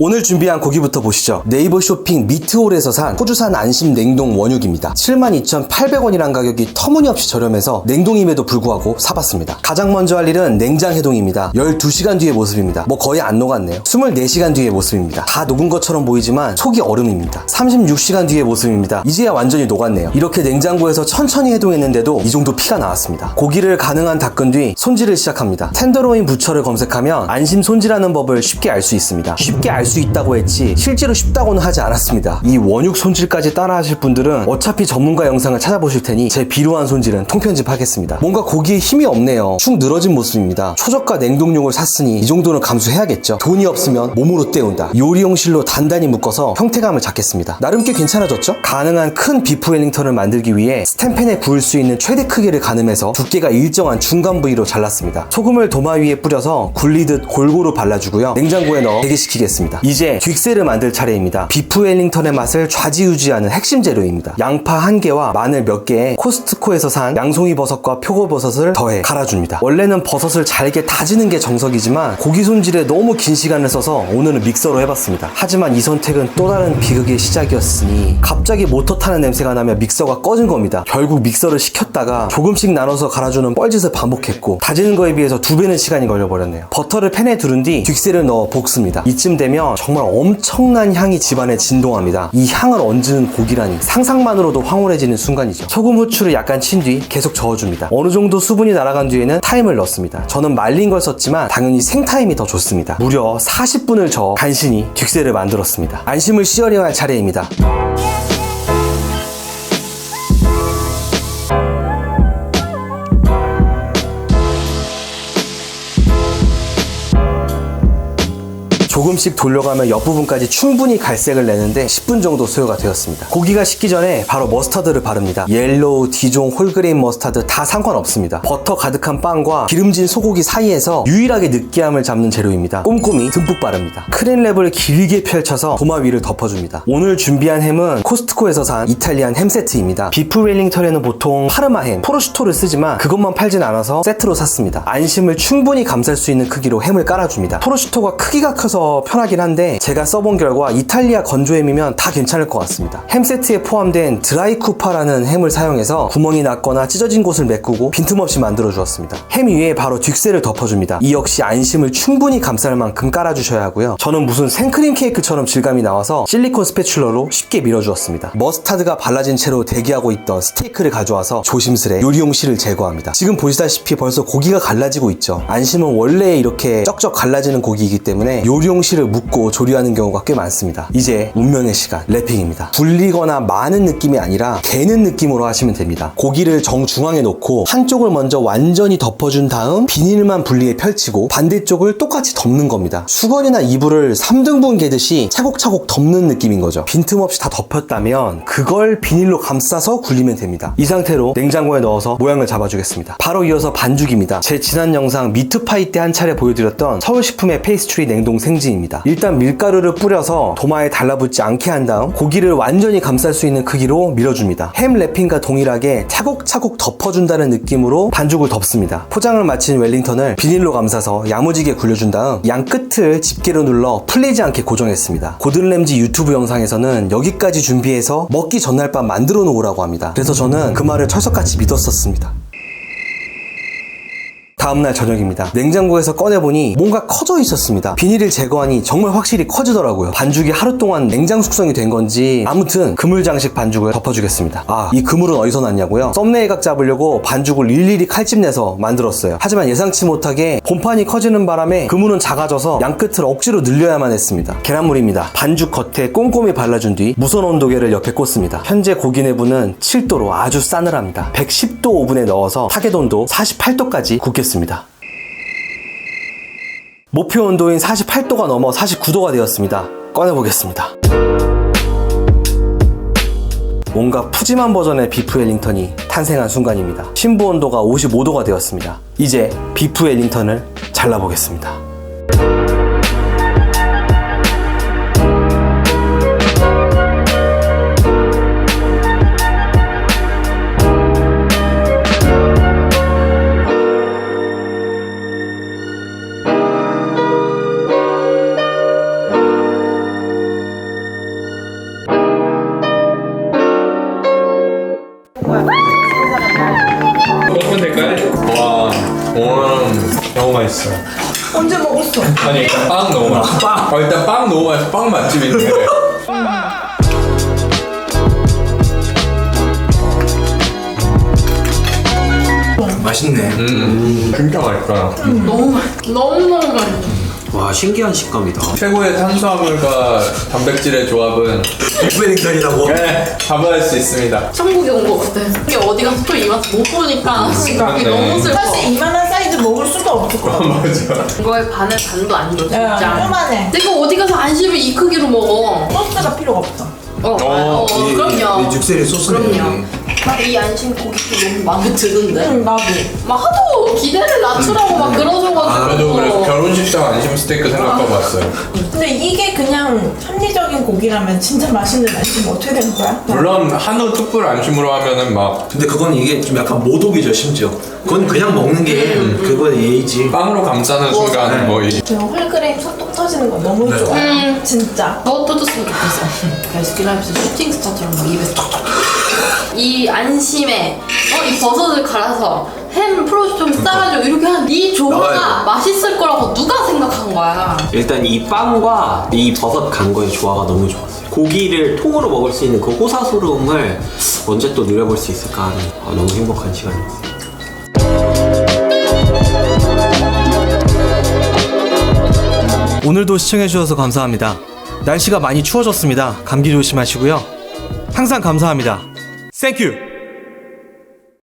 오늘 준비한 고기부터 보시죠. 네이버 쇼핑 미트홀에서 산 호주산 안심 냉동 원육입니다. 72,800원이란 가격이 터무니없이 저렴해서 냉동임에도 불구하고 사봤습니다. 가장 먼저 할 일은 냉장 해동입니다. 12시간 뒤의 모습입니다. 뭐 거의 안 녹았네요. 24시간 뒤의 모습입니다. 다 녹은 것처럼 보이지만 속이 얼음입니다. 36시간 뒤의 모습입니다. 이제야 완전히 녹았네요. 이렇게 냉장고에서 천천히 해동했는데도 이 정도 피가 나왔습니다. 고기를 가능한 닦은 뒤 손질을 시작합니다. 텐더로인 부처를 검색하면 안심 손질하는 법을 쉽게 알 수 있습니다. 쉽게 알 수 있다고 했지 실제로 쉽다고는 하지 않았습니다. 이 원육 손질까지 따라 하실 분들은 어차피 전문가 영상을 찾아보실 테니 제 비루한 손질은 통편집하겠습니다. 뭔가 고기에 힘이 없네요. 축 늘어진 모습입니다. 초저가 냉동용을 샀으니 이 정도는 감수해야겠죠. 돈이 없으면 몸으로 때운다. 요리용실로 단단히 묶어서 형태감을 잡겠습니다. 나름 꽤 괜찮아졌죠? 가능한 큰 비프 웰링턴을 만들기 위해 스텐팬에 구울 수 있는 최대 크기를 가늠해서 두께가 일정한 중간 부위로 잘랐습니다. 소금을 도마 위에 뿌려서 굴리듯 골고루 발라주고요. 냉장고에 넣어 대기시키겠습니다. 이제 퀵셀을 만들 차례입니다. 비프 웰링턴의 맛을 좌지우지하는 핵심 재료입니다. 양파 1개와 마늘 몇 개에 코스트코에서 산 양송이 버섯과 표고버섯을 더해 갈아줍니다. 원래는 버섯을 잘게 다지는 게 정석이지만 고기 손질에 너무 긴 시간을 써서 오늘은 믹서로 해봤습니다. 하지만 이 선택은 또 다른 비극의 시작이었으니 갑자기 모터 타는 냄새가 나며 믹서가 꺼진 겁니다. 결국 믹서를 식혔다가 조금씩 나눠서 갈아주는 뻘짓을 반복했고 다지는 거에 비해서 2배는 시간이 걸려버렸네요. 버터를 팬에 두른 뒤 퀵셀을 넣어 볶습니다. 이쯤 되면 정말 엄청난 향이 집안에 진동합니다. 이 향을 얹는 고기라니 상상만으로도 황홀해지는 순간이죠. 소금 후추를 약간 친 뒤 계속 저어줍니다. 어느 정도 수분이 날아간 뒤에는 타임을 넣습니다. 저는 말린 걸 썼지만 당연히 생타임이 더 좋습니다. 무려 40분을 저어 간신히 퀵셀을 만들었습니다. 안심을 씌어려야 할 차례입니다. 조금씩 돌려가며 옆부분까지 충분히 갈색을 내는데 10분 정도 소요가 되었습니다. 고기가 식기 전에 바로 머스타드를 바릅니다. 옐로우, 디종, 홀그레인 머스타드 다 상관없습니다. 버터 가득한 빵과 기름진 소고기 사이에서 유일하게 느끼함을 잡는 재료입니다. 꼼꼼히 듬뿍 바릅니다. 크린랩을 길게 펼쳐서 도마 위를 덮어줍니다. 오늘 준비한 햄은 코스트코에서 산 이탈리안 햄 세트입니다. 비프 웰링턴에는 보통 파르마 햄, 포르슈토를 쓰지만 그것만 팔진 않아서 세트로 샀습니다. 안심을 충분히 감쌀 수 있는 크기로 햄을 깔아줍니다. 포르슈토가 크기가 커서 편하긴 한데 제가 써본 결과 이탈리아 건조햄이면 다 괜찮을 것 같습니다. 햄 세트에 포함된 드라이 쿠파라는 햄을 사용해서 구멍이 났거나 찢어진 곳을 메꾸고 빈틈없이 만들어 주었습니다. 햄 위에 바로 뒷셀을 덮어줍니다. 이 역시 안심을 충분히 감쌀 만큼 깔아주셔야 하고요. 저는 무슨 생크림 케이크처럼 질감이 나와서 실리콘 스패츌러로 쉽게 밀어주었습니다. 머스타드가 발라진 채로 대기하고 있던 스테이크를 가져와서 조심스레 요리용실을 제거합니다. 지금 보시다시피 벌써 고기가 갈라지고 있죠. 안심은 원래 이렇게 쩍쩍 갈라지는 고기이기 때문에 요리용실을 묶고 조리하는 경우가 꽤 많습니다. 이제 운명의 시간, 랩핑입니다. 불리거나 많은 느낌이 아니라 개는 느낌으로 하시면 됩니다. 고기를 정중앙에 놓고 한쪽을 먼저 완전히 덮어준 다음 비닐만 분리해 펼치고 반대쪽을 똑같이 덮는 겁니다. 수건이나 이불을 3등분 개듯이 차곡차곡 덮는 느낌인 거죠. 빈틈없이 다 덮였다면 그걸 비닐로 감싸서 굴리면 됩니다. 이 상태로 냉장고에 넣어서 모양을 잡아주겠습니다. 바로 이어서 반죽입니다. 제 지난 영상 미트파이 때 한 차례 보여드렸던 서울식품의 페이스트리 냉동 생지입니다. 일단 밀가루를 뿌려서 도마에 달라붙지 않게 한 다음 고기를 완전히 감쌀 수 있는 크기로 밀어줍니다. 햄 랩핑과 동일하게 차곡차곡 덮어준다는 느낌으로 반죽을 덮습니다. 포장을 마친 웰링턴을 비닐로 감싸서 야무지게 굴려준 다음 양 끝을 집게로 눌러 풀리지 않게 고정했습니다. 고든 램지 유튜브 영상에서는 여기까지 준비해서 먹기 전날 밤 만들어 놓으라고 합니다. 그래서 저는 그 말을 철석같이 믿었었습니다. 다음날 저녁입니다. 냉장고에서 꺼내보니 뭔가 커져 있었습니다. 비닐을 제거하니 정말 확실히 커지더라고요. 반죽이 하루 동안 냉장 숙성이 된 건지 아무튼 그물 장식 반죽을 덮어주겠습니다. 이 그물은 어디서 났냐고요? 썸네일 각 잡으려고 반죽을 일일이 칼집 내서 만들었어요. 하지만 예상치 못하게 본판이 커지는 바람에 그물은 작아져서 양끝을 억지로 늘려야만 했습니다. 계란물입니다. 반죽 겉에 꼼꼼히 발라준 뒤 무선 온도계를 옆에 꽂습니다. 현재 고기 내부는 7도로 아주 싸늘합니다. 110도 오븐에 넣어서 타겟 온도 48도까지 굽겠습니다. 목표 온도인 48도가 넘어 49도가 되었습니다. 꺼내보겠습니다. 뭔가 푸짐한 버전의 비프 웰링턴이 탄생한 순간입니다. 심부 온도가 55도가 되었습니다. 이제 비프 웰링턴을 잘라보겠습니다. 너무 맛있어. 언제 먹었어? 아니 일단 빵 너무 맛있어. 일단 빵 너무 맛있어. 빵 맛집인데. 맛있네. 진짜 맛있어요. 너무 맛있어. 와 신기한 식감이다. 최고의 탄수화물과 단백질의 조합은 백배냉면이라고. 네, 잡아낼 수 있습니다. 천국에 온 것 같아. 이게 어디 가서 또 이 맛 못 보니까 이게 너무 슬퍼. 사실 이만한 사이즈 먹을 수가 없을 것 같아. 맞아. 이거의 반을 반도 아니고 야, 진짜. 요만해. 내가 어디 가서 안심을 이 크기로 먹어. 소스가 필요가 없어. 그럼요. 육세리 소스네. 그럼요. 막 이 안심 고기도 너무 마음에 드는데. 응, 나도. 막 하도 기대를 낮추라고 막 그러셔가지고. 저도 그래서 결혼식장 안심 스테이크 생각해봤어요. 근데 이게 그냥 합리적인 고기라면 진짜 맛있는 안심 어떻게 되는 거야? 물론 한우 툭불 안심으로 하면은 막 근데 그건 이게 좀 약간 모독이죠, 심지어. 그건 그냥 먹는 게 그건 예의지. 빵으로 감싸는 순간 뭐 이. 저 홀그레임 속독 터지는 거 너무 좋아. 진짜. 더 터졌으면 좋겠어. 베스킨라빈스 슈팅 스타처럼 막 입에 톡톡. 이 안심에 이 버섯을 갈아서 햄 프로슈트 싸가지고 이렇게 한 이 조화가 맛있을 거라고 누가 생각한 거야. 일단 이 빵과 이 버섯 간 거의 조화가 너무 좋았어요. 고기를 통으로 먹을 수 있는 그 호사소름을 언제 또 누려볼 수 있을까 하는 너무 행복한 시간이었어요. 오늘도 시청해주셔서 감사합니다. 날씨가 많이 추워졌습니다. 감기 조심하시고요. 항상 감사합니다. 땡큐!